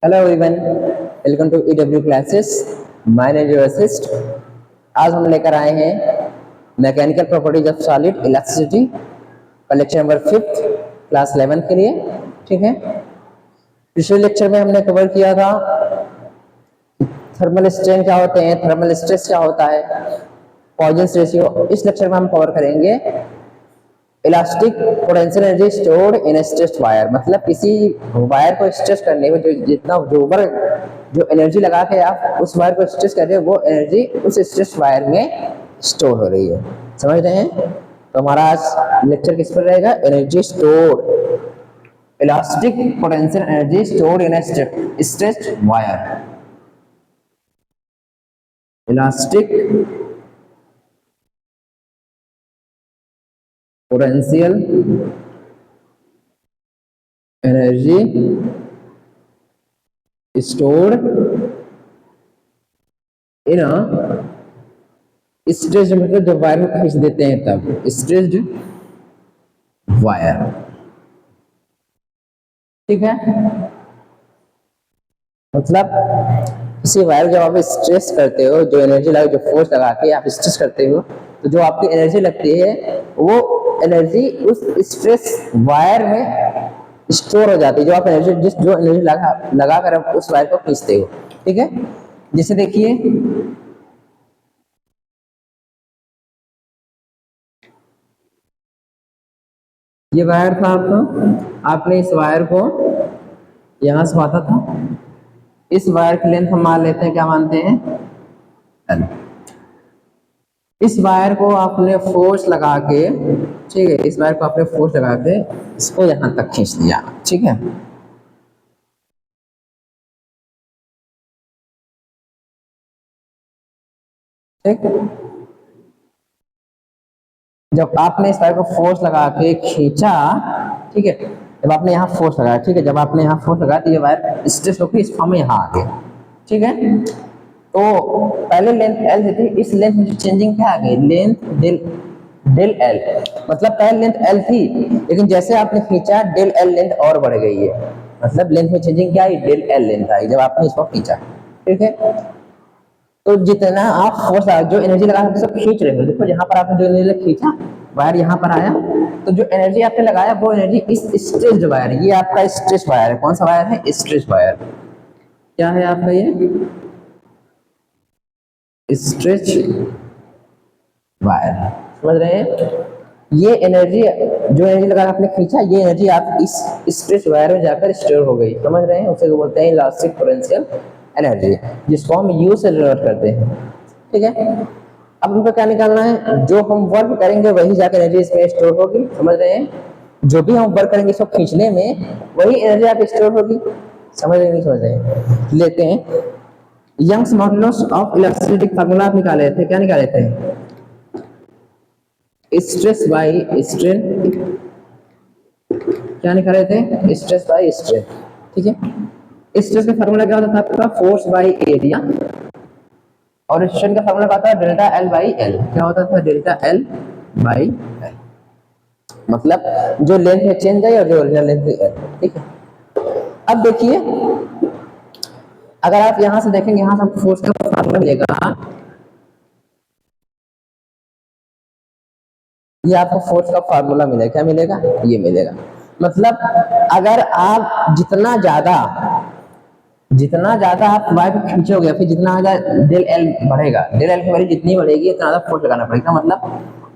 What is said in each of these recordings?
Hello everyone, welcome to EW classes. My name is Vashishtha. आज हम लेकर आए हैं mechanical properties of solid electricity का लेक्चर नंबर 5 क्लास 11 के लिए। ठीक है, पिछले लेक्चर में हमने कवर किया था थर्मल स्ट्रेन क्या होते हैं, थर्मल स्ट्रेस क्या होता है, पॉइजन रेशियो। इस लेक्चर में हम कवर करेंगे elastic potential energy stored in stressed wire. मतलब किसी वायर को स्ट्रेच करने में जो एनर्जी लगा के आप उस वायर को स्ट्रेच कर रहे हो, वो एनर्जी उस स्ट्रेच वायर में स्टोर हो रही है। समझ रहे हैं? तो हमारा आज लेक्चर किस पर रहेगा? Energy stored, elastic potential energy stored in stretched wire. Elastic potential energy stored in a stretched, मतलब जब वायर को खींच देते हैं तब स्ट्रेच्ड वायर। ठीक है, मतलब किसी वायर जब आप स्ट्रेच करते हो, जो एनर्जी लगा, जो फोर्स लगा के आप स्ट्रेच करते हो, तो जो आपकी एनर्जी लगती है वो एनर्जी उस स्ट्रेच वायर में स्टोर हो जाती है। जो आप एनर्जी जो एनर्जी लगा कर आप उस वायर को खींचते हो। ठीक है, जैसे देखिए ये वायर था आपका, आपने इस वायर को यहां से बांधा था। इस वायर की लेंथ हम मान लेते हैं, क्या मानते हैं? L। इस वायर को आपने फोर्स लगा के, ठीक है, इस वायर को आपने फोर्स लगा के इसको यहां तक खींच लिया। ठीक है, ठीक। जब आपने इस वायर को फोर्स लगा के खींचा, ठीक है, जब आपने यहाँ फोर्स लगाया, ठीक है, जब आपने यहाँ फोर्स लगाया तो ये वायर स्ट्रेच होकर इस फॉर्म में यहाँ आ गया। ठीक है, तो पहले लेंथ L थी, इस लेंथ में चेंजिंग क्या आ गई? Length del L। मतलब पहले लेंथ L थी, लेकिन जैसे आपने खींचा डेल L लेंथ और बढ़ गई है। मतलब लेंथ में चेंजिंग क्या आई? डेल L लेंथ आई जब आपने इसको खींचा। ठीक है, तो जितना आप फोर्स जो एनर्जी लगा के सब खींच रहे हो, देखो यहाँ पर आपने जो एनर्जी खींचा, वायर यहाँ पर आया, तो जो एनर्जी आपने लगाया वो एनर्जी इस स्ट्रेच वायर, ये आपका स्ट्रेच वायर है। कौन सा वायर है? Stretch wire. क्या है आपका? ये स्ट्रेच वायर। समझ रहे हैं? ये एनर्जी, जो एनर्जी लगा आपने खींचा, ये एनर्जी आप इस स्ट्रेच वायर में जाकर स्टोर हो गई। समझ रहे हैं? उसे बोलते हैं इलास्टिक पोटेंशियल एनर्जी, जिसको हम यू से डिनोट करते हैं। ठीक है, अब हमको क्या निकालना है? जो हम वर्क करेंगे वही जाकर एनर्जी इसमें स्टोर होगी। समझ रहे हैं? जो भी हम वर्क करेंगे इसको खींचने में, वही एनर्जी आप स्टोर होगी। समझ रहे नहीं समझ रहे? लेते हैं Young's modulus of elasticity formula आप निकाले थे। क्या निकाले थे? Stress by strain. क्या निकाले थे? Stress by strain. ठीक है, स्ट्रेस का फार्मूला क्या होता था आपका? Force by area. और स्ट्रेन का फार्मूला क्या होता है? Delta L by L. क्या होता था? Delta L by L. मतलब जो लेंथ में चेंज आई और जो ओरिजिनल लेंथ है। ठीक है, अब देखिए, अगर आप यहां से देखेंगे, यहां से आपको फोर्स का फार्मूला मिलेगा। ये आपको फोर्स का फार्मूला मिलेगा। क्या मिलेगा? ये मिलेगा। मतलब अगर आप जितना ज्यादा आप वायर को खींचोगे, फिर जितना ज्यादा डेल एल बढ़ेगा, डेल एल की वैल्यू जितनी बढ़ेगी उतना ज्यादा फोर्स लगाना पड़ेगा। मतलब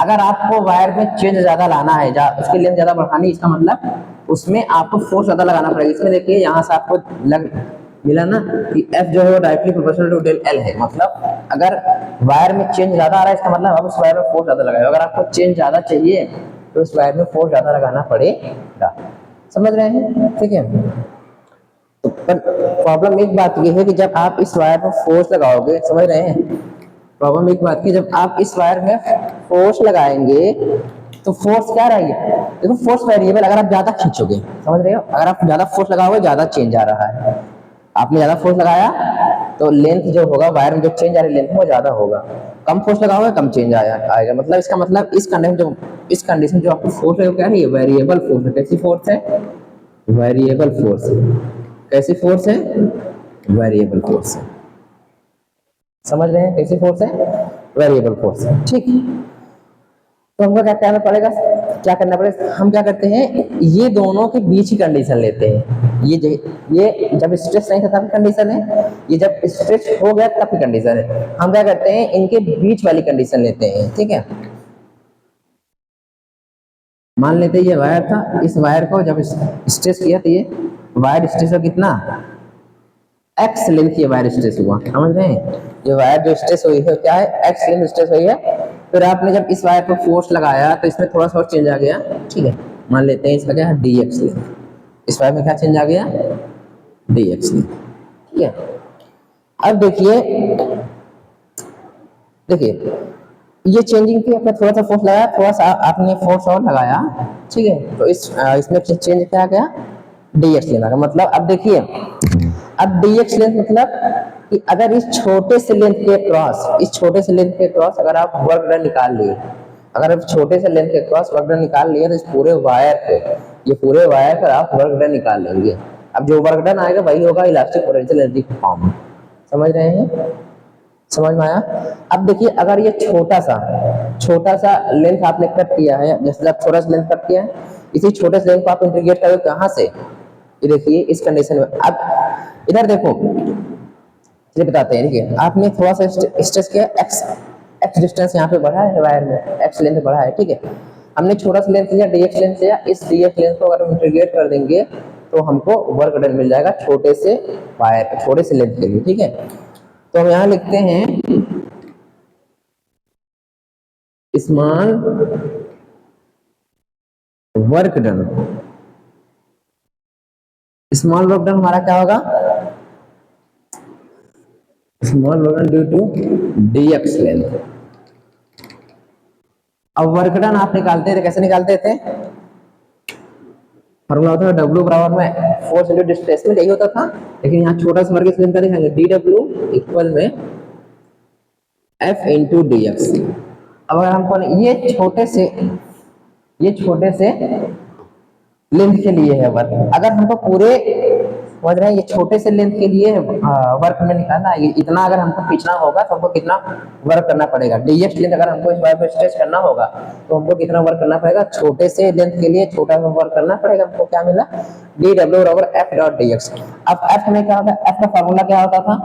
अगर आपको वायर में चेंज ज्यादा लाना है, उसकी लेंथ ज्यादा बढ़ानी, इसका मतलब उसमें आपको फोर्स ज्यादा लगाना पड़ेगा। इसमें देखिए यहाँ से आपको मिला ना कि F जो है वो directly proportional to del L है। मतलब अगर वायर में चेंज ज्यादा आ रहा है, इसका मतलब आप उस वायर में फोर्स ज्यादा लगाए। अगर आपको चेंज ज्यादा चाहिए तो उस वायर में फोर्स ज्यादा लगाना पड़ेगा। समझ रहे हैं? ठीक है, तो पर प्रॉब्लम एक बात ये है कि जब आप इस वायर में फोर्स लगाओगे, समझ रहे हैं? प्रॉब्लम एक बात की, जब आप इस वायर में फोर्स लगाएंगे तो फोर्स क्या रहेगी? देखो, फोर्स वेरिएबल। अगर आप ज्यादा खींचोगे, समझ रहे हो, अगर आप ज्यादा फोर्स लगाओगे ज्यादा चेंज आ रहा है। आपने ज्यादा फोर्स लगाया तो लेंथ जो होगा वायर में जो चेंज आ रही लेंथ वो ज्यादा होगा। कम फोर्स लगाओगे कम चेंज आएगा। मतलब इसका मतलब इस कंडीशन जो आपको फोर्स है वो क्या है? वेरिएबल फोर्स है। कैसी फोर्स है? वेरिएबल फोर्स है। कैसी फोर्स है? वेरिएबल फोर्स है। समझ रहे हैं कैसी फोर्स है? वेरिएबल फोर्स है। ठीक, तो हमको क्या करना पड़ेगा? क्या करना पड़ेगा? हम क्या करते हैं, ये दोनों के बीच की कंडीशन लेते हैं। ये जब स्ट्रेस नहीं था तब कंडीशन है, ये जब स्ट्रेच हो गया तब की कंडीशन है। हम क्या करते हैं, इनके बीच वाली कंडीशन लेते हैं। ठीक है, मान लेते हैं ये वायर था, इस वायर को जब स्ट्रेच किया तो ये वायर स्ट्रेस कितना, एक्स लेंथ की वायर स्ट्रेस हुआ। समझ रहे हैं? ये वायर जो स्ट्रेस हुई है क्या है, एक्स लेंथ स्ट्रेस हुई है। फिर आपने जब इस वायर पर फोर्स लगाया तो इसमें थोड़ा सा और चेंज आ गया। ठीक है, मान लेते हैं इसका क्या है, डी एक्स लेंथ। इस वायर में क्या चेंज आ गया, डी एक्स लेंथ। ठीक है, अब देखिए देखिए ये चेंजिंग थी, आपने थोड़ा सा फोर्स लगाया, थोड़ा सा आपने फोर्स और लगाया। ठीक है, तो इसमें चेंज क्या आ गया, डी एक्स लेंथ आ गया। मतलब अब देखिए, अब डी एक्स लेंथ मतलब कि अगर इस छोटे से लेंथ के क्रॉस, इस छोटे से लेंथ के क्रॉस अगर आप वर्क डन निकाल लिए, अगर आप छोटे से लेंथ के क्रॉस वर्क डन निकाल लिए तो इस पूरे वायर पे, ये पूरे वायर पर आप वर्क डन निकाल लेंगे। अब जो वर्क डन आएगा वही होगा इलास्टिक पोटेंशियल एनर्जी की फॉर्म। समझ रहे हैं? समझ में आया? अब देखिए, अगर ये छोटा सा लेंथ आपने कट किया है, जैसे आप छोटा सा लेंथ कट किया है, इसी छोटे से लेंथ को आप इंटीग्रेट करोगे कहाँ से, ये देखिए इस कंडीशन में। अब इधर देखो, ये बताते हैं। देखिए, आपने थोड़ा सा स्ट्रेस किया, एक्स डिस्टेंस यहाँ पे बढ़ा है वायर में, एक्स लेंथ बढ़ा है। ठीक है, हमने छोटा सा लेंथ लिया, डी एक्स लेंथ लिया, इस डी एक्स लेंथ को अगर हम इंटीग्रेट कर देंगे तो हमको वर्क डन मिल जाएगा छोटे से वायर, छोटे से लेंथ के लिए। ठीक है, तो हम यहाँ लिखते हैं small work done. Small work done हमारा क्या होगा, small work done due to D X length. अब वर्क डन आप निकालते थे, कैसे निकालते थे? फॉर्मूला होता है W बराबर में फोर्स इंटू डिस्प्लेसमेंट, यही होता था। लेकिन यहाँ छोटा सा वर्ग इसमें दिखाएंगे, DW इक्वल में F इंटू डी एक्स। अब अगर हमको ये छोटे से लेंथ के लिए है वर्क, अगर हमको पूरे समझ रहे हैं, ये छोटे से लेंथ के लिए वर्क में निकालना है, इतना अगर हमको खींचना होगा तो हमको कितना वर्क करना पड़ेगा। डीएक्स लेंथ अगर हमको इस वायर पे स्ट्रेच करना होगा तो हमको कितना वर्क करना पड़ेगा, छोटे से लेंथ के लिए छोटा सा वर्क करना पड़ेगा। हमको क्या मिला, DW बराबर F डॉट DX। अब F में क्या होता है, F का फार्मूला क्या होता था,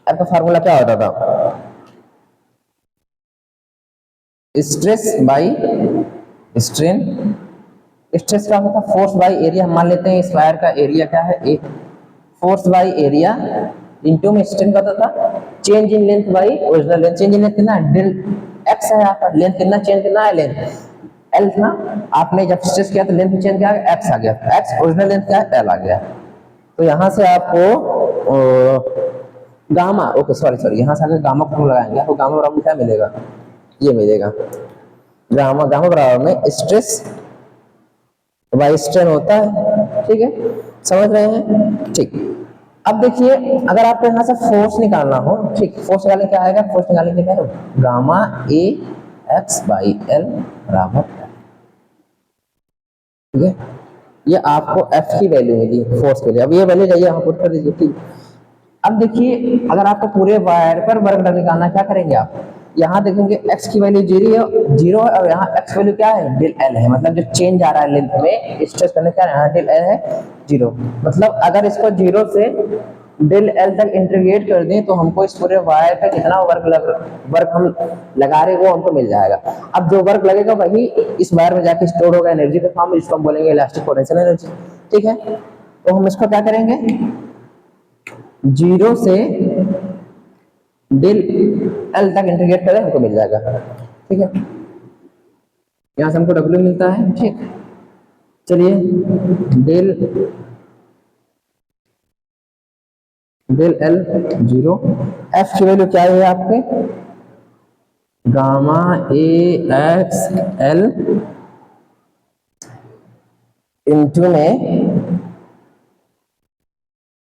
F का फार्मूला क्या होता था, स्ट्रेस बाई स्ट्रेन। स्ट्रेस क्या होता है, फोर्स बाई एरिया। हम मान लेते हैं इस वायर का एरिया क्या है, एक फोर्स बाई एरिया इनटू में स्ट्रेन का होता था change in length by original length. Change in length कितना है, डेल एक्स है आपका, लेंथ कितना चेंज कितना है, लेंथ एल था। आपने जब स्ट्रेस किया तो लेंथ में चेंज क्या है, एक्स आ गया, एक्स ओरिजिनल लेंथ क्या है, एल आ गया। तो यहाँ से आपको गामा, ओके सॉरी यहाँ से आगे गामा फॉर्मूला लगाएंगे, आपको गामा बराबर क्या मिलेगा, ये मिलेगा गामा बराबर में स्ट्रेस बाई स्ट्रेन होता है। ठीक है, समझ रहे हैं? ठीक, अब देखिए अगर आपको यहाँ से फोर्स निकालना हो, ठीक, फोर्स निकालने क्या आएगा, फोर्स निकालने के लिए gamma A x by L बराबर, ठीक है, ये आपको एफ की वैल्यू मिली फोर्स के लिए। अब ये वैल्यू जाइए यहाँ पुट कर दीजिए। ठीक, अब देखिए अगर आपको पूरे वायर पर वर्क डन निकालना, क्या करेंगे आप, यहाँ देखेंगे x की वैल्यू जीरो है और यहाँ x वैल्यू क्या है, डेल एल है। मतलब जो चेंज आ रहा है लेंथ में स्ट्रेस करने क्या है, यहाँ डेल एल है जीरो। मतलब अगर इसको जीरो से डेल एल तक इंटीग्रेट कर दें तो हमको इस पूरे वायर पे कितना वर्क हम लगा रहे हैं वो हमको मिल जाएगा। अब जो वर्क लगेगा वही इस वायर में जाके स्टोर होगा एनर्जी के फॉर्म में, जिसको हम बोलेंगे इलास्टिक पोटेंशियल एनर्जी। ठीक है, तो हम इसको क्या करेंगे, जीरो से डेल एल तक इंटीग्रेट करें हमको मिल जाएगा। ठीक है, यहां से हमको W मिलता है। ठीक, चलिए डेल एल जीरो, एफ की वैल्यू क्या है आपके, gamma A X L into में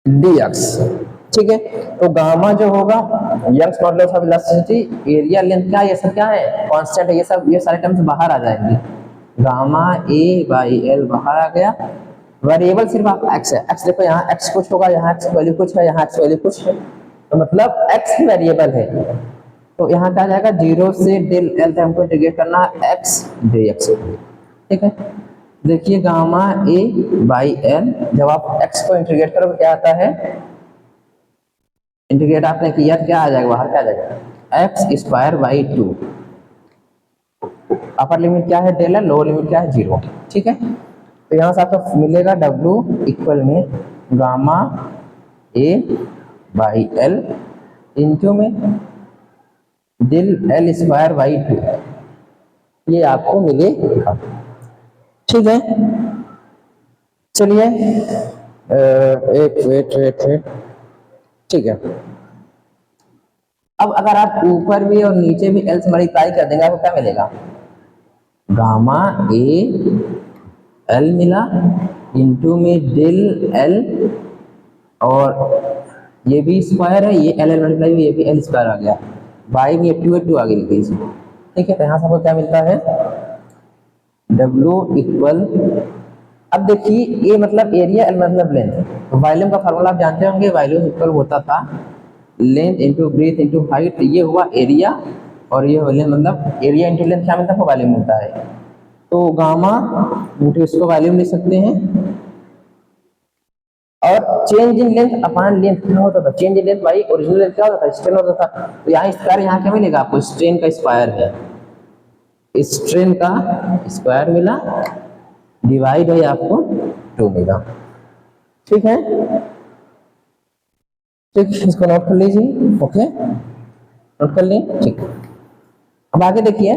डी एक्स। ठीक है, तो गामा जो होगा Young's modulus of elasticity, area length क्या, ये सब क्या है, कांस्टेंट है। ये सारे टर्म्स बाहर आ जाएंगे। गामा ए बाई एल बाहर आ गया, वेरिएबल सिर्फ आप एक्स है, एक्स देखो यहाँ एक्स कुछ होगा, यहाँ एक्स वैल्यू कुछ है, यहाँ एक्स वैल्यू कुछ है, तो मतलब एक्स ही वेरिएबल है। तो यहाँ क्या आ जाएगा, 0 से डेल एल तक हमको इंटीग्रेट करना है एक्स डे एक्स, ठीक है। देखिए गामा ए बाई एल, जब आप एक्स को इंटीग्रेट करोगे क्या आता है, इंटीग्रेट आपने किया क्या आ जाएगा, बाहर क्या आ जाएगा, x square by 2। Upper limit क्या है डेल एल, लोअर लिमिट क्या है 0, ठीक है। तो यहाँ से आपको मिलेगा W इक्वल में gamma A by L into में डेल एल स्क्वायर बाई 2, ये आपको मिलेगा, ठीक है। चलिए एक वेट, ठीक है। अब अगर आप ऊपर भी और नीचे भी एल से मल्टीप्लाई कर देंगे आपको क्या मिलेगा, गामा ए एल मिला इंटू में डेल एल, और ये भी स्क्वायर है, ये एल एल मल्टीप्लाई ये भी एल स्क्वायर आ गया, बाई में 2 आगे लिखी इसमें, ठीक है। तो यहाँ से आपको क्या मिलता है, W इक्वल, अब देखिए ये मतलब एरिया, एल मतलब लेंथ, वॉल्यूम का फार्मूला आप जानते होंगे, वॉल्यूम इक्वल होता था length into breadth into height, ये हुआ एरिया, और ये वॉल्यूम मतलब एरिया इंटू लेंथ क्या मिलता है, वॉल्यूम मिलता है। तो गामा इंटू इसको वॉल्यूम लिख सकते हैं, और change in length upon length क्या होता था, change in length by original length क्या होता था, स्ट्रेन होता था। तो यहाँ स्क्वायर, यहाँ क्या मिलेगा आपको, स्ट्रेन का स्क्वायर है, स्ट्रेन का स्क्वायर मिला, डिवाइड है आपको 2 मिला, ठीक है। ठीक, इसको नोट कर लीजिए, ओके नोट कर ली, ठीक। अब आगे देखिए,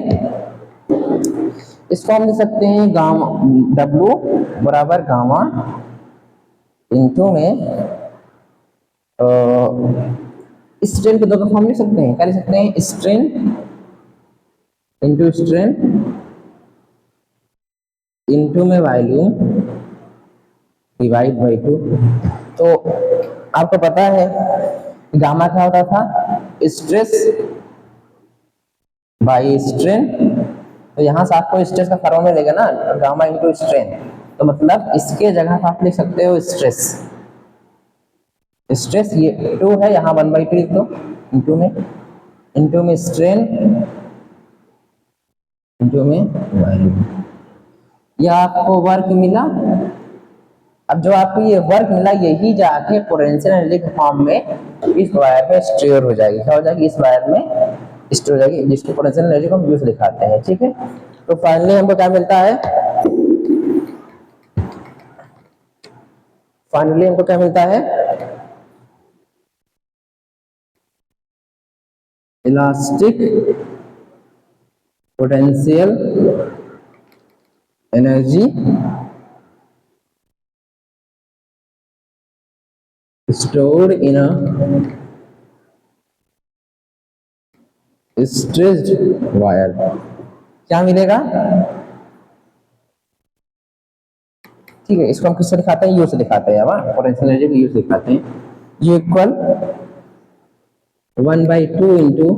इसको हम लिख सकते हैं गामा W बराबर गामा इंटू में स्ट्रेन के दो फॉर्म लिख सकते हैं, क्या लिख सकते हैं, स्ट्रेन इंटू स्ट्रेन इंटू में वॉल्यूम डिवाइड बाई 2। तो आपको पता है गामा क्या होता था, स्ट्रेस बाई स्ट्रेन, तो यहाँ से आपको स्ट्रेस का फॉर्मूला मिलेगा ना, गामा इंटू स्ट्रेन, तो मतलब इसके जगह आप लिख सकते हो स्ट्रेस, स्ट्रेस ये 2 है, यहाँ 1/2 लिख दो, इंटू में स्ट्रेन इंटू में वॉल्यूम, यह आपको वर्क मिला। अब जो आपको ये वर्क मिला यही जाके पोटेंशियल एनर्जी के फॉर्म में इस वायर में स्टोर हो जाएगी, क्या हो जाएगी, इस वायर में स्टोर हो जाएगी, जिसको पोटेंशियल एनर्जी को हम यू से दिखाते हैं, ठीक है। तो फाइनली हमको क्या मिलता है, फाइनली हमको क्या मिलता है, elastic potential energy stored in a stressed wire, क्या मिलेगा, ठीक है। इसको हम किससे दिखाते हैं, यू से दिखाते हैं, पोटेंशियल एनर्जी को यू से दिखाते हैं, you equal 1/2 into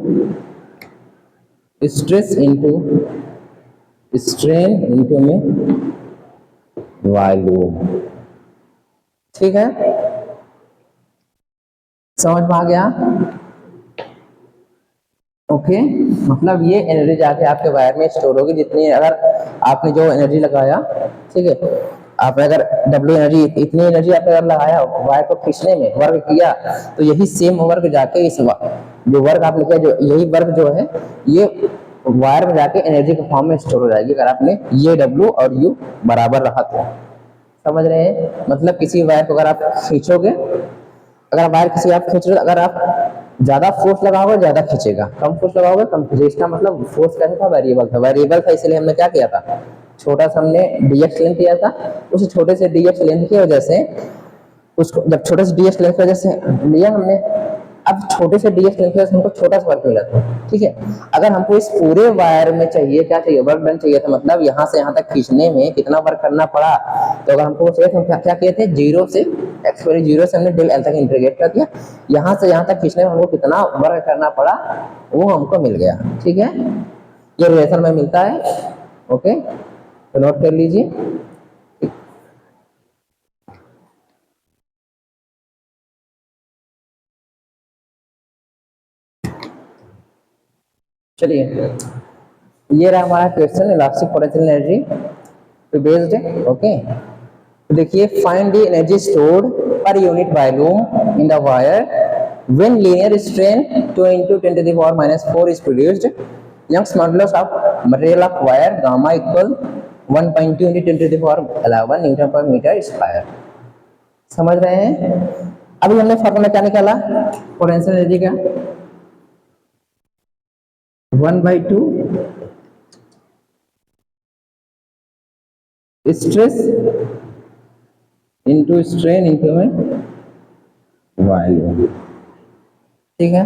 stress into strain into में वॉल्यूम, ठीक है, समझ में आ गया, ओके। मतलब ये एनर्जी जाके आपके वायर में स्टोर होगी, जितनी अगर आपने जो एनर्जी लगाया, ठीक है, आपने अगर W एनर्जी, इतनी एनर्जी आपने अगर लगाया वायर को खींचने में, वर्क किया, तो यही सेम वर्क जाके इस जो वर्क आपने किया, जो यही वर्क जो है ये वायर में जाके एनर्जी के फॉर्म में स्टोर हो जाएगी, अगर आपने ये W और U बराबर रखा तो, समझ रहे हैं। मतलब किसी वायर को अगर आप खींचोगे, अगर वायर किसी आप खींच रहे हो, अगर आप ज्यादा फोर्स लगाओगे ज्यादा खींचेगा, कम फोर्स लगाओगे कम खींचेगा, इसका मतलब फोर्स कैसे था, वेरिएबल था, इसलिए हमने क्या किया था, छोटा सा हमने dx लेंथ किया था, उस छोटे से dx लेंथ की वजह से उसको, जब छोटे से dx लेंथ की वजह से लिया हमने, अब छोटे से dx लेंथ की वजह से हमको छोटा सा वर्क मिला था, ठीक है। अगर हमको इस पूरे वायर में चाहिए, क्या चाहिए, वर्क डन चाहिए था, मतलब यहाँ से यहाँ तक खींचने में कितना वर्क करना पड़ा, तो अगर हमको चाहिए तो हम क्या किए थे, 0 से हमने डेल एल तक इंटीग्रेट कर दिया, यहाँ से यहाँ तक खींचने में हमको कितना वर्क करना पड़ा वो हमको मिल गया, ठीक है। ये रिलेशन में मिलता है, ओके, तो नोट कर लीजिए। चलिए, ये रहा हमारा क्वेश्चन, इलास्टिक पोटेंशियल एनर्जी पे बेस्ड है। ओके, तो देखिए, find the energy stored per unit volume in the wire when linear strain 2 into 10 to the power minus 4 is produced. Young's modulus of material of wire gamma equal 1.2 into 10 to the power 11 Newton पर metre square. समझ रहे हैं? अभी हमने formula क्या निकाला potential energy का, 1/2 stress into strain into में वॉल्यूम। ठीक है,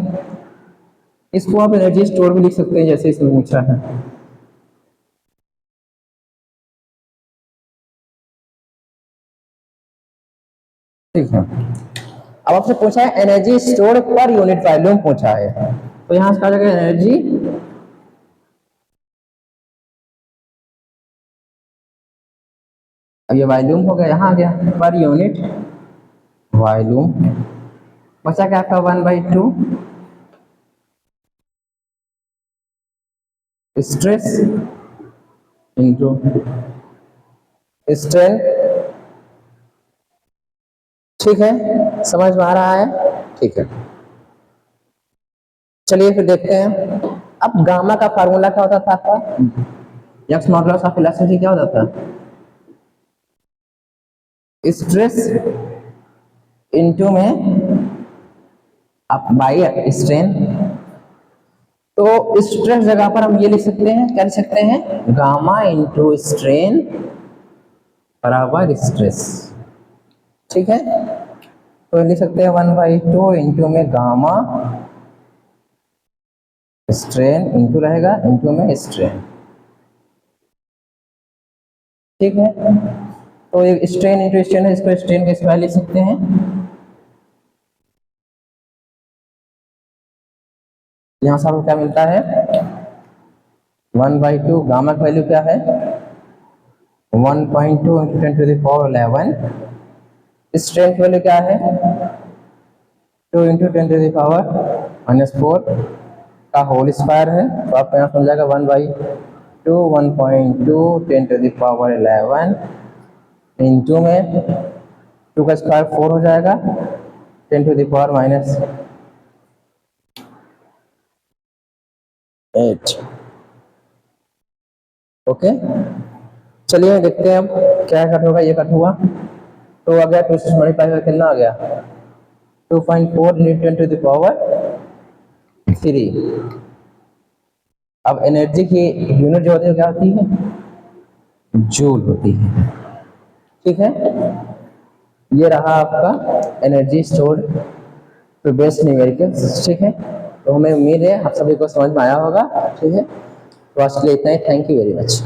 इसको आप एनर्जी स्टोर भी लिख सकते हैं जैसे इसमें पूछा है। ठीक है, अब आपसे पूछा है energy store per unit volume पूछा है, तो यहां से कहा जाएगा एनर्जी अब ये वॉल्यूम हो गया, यहाँ आ गया पर यूनिट वॉल्यूम, बचा क्या आपका 1/2 स्ट्रेस इंटू स्ट्रेन। ठीक है, समझ में आ रहा है? ठीक है, चलिए फिर देखते हैं। अब गामा का फार्मूला क्या होता था आपका, यंग्स मॉडुलस ऑफ इलास्टिसिटी क्या होता था, स्ट्रेस इंटू में आप बाई स्ट्रेन। तो स्ट्रेस जगह पर हम ये लिख सकते हैं, क्या लिख सकते हैं, गामा इंटू स्ट्रेन बराबर स्ट्रेस। ठीक है, तो लिख सकते हैं 1/2 इंटू में गामा स्ट्रेन इंटू रहेगा इंटू में स्ट्रेन। ठीक है, तो एक स्ट्रेन इंटू स्ट्रेन है, इसको स्ट्रेन के स्क्वायर लिख सकते हैं। यहां से आपको क्या मिलता है 1/2 गामा का वैल्यू क्या है 1.2 into 10 to the power 11। Strain की वैल्यू क्या है 2 इंटू 10 to the power -4 का होल स्क्वायर है, तो आपको यहाँ समझ जाएगा 1/2 1.2 10 to the power 11 इंटू में 2 का स्क्वायर 4 हो जाएगा 10 to the power -8। ओके, चलिए देखते हैं अब क्या कट होगा। ये कट हुआ तो आ गया 2 से मल्टीप्लाई करके कितना आ गया 2.4 इंटू 10 to the power 3। अब एनर्जी की यूनिट जो होती है क्या होती है जूल होती है। ठीक है, ये रहा आपका energy stored two best numericals. ठीक है, तो हमें उम्मीद है आप सभी को समझ में आया होगा। ठीक है, तो आज के लिए इतना ही। Thank you very much.